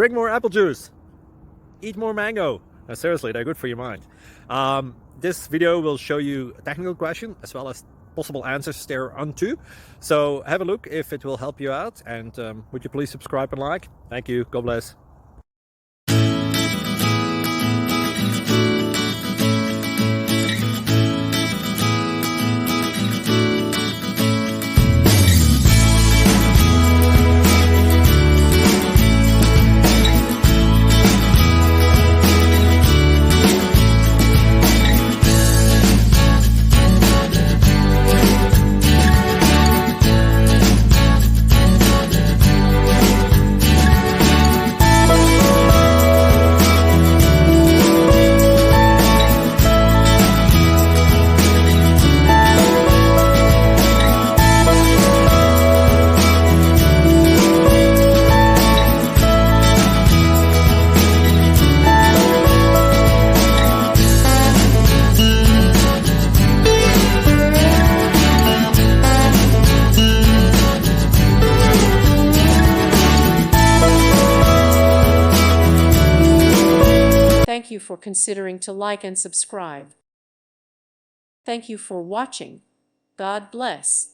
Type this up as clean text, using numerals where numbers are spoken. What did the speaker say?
drink more apple juice, eat more mango. Seriously, they're good for your mind. This video will show you a technical question as well as possible answers thereunto. So have a look if it will help you out, and would you please subscribe and like? Thank you. God bless. Thank you for considering to like and subscribe. Thank you for watching. God bless.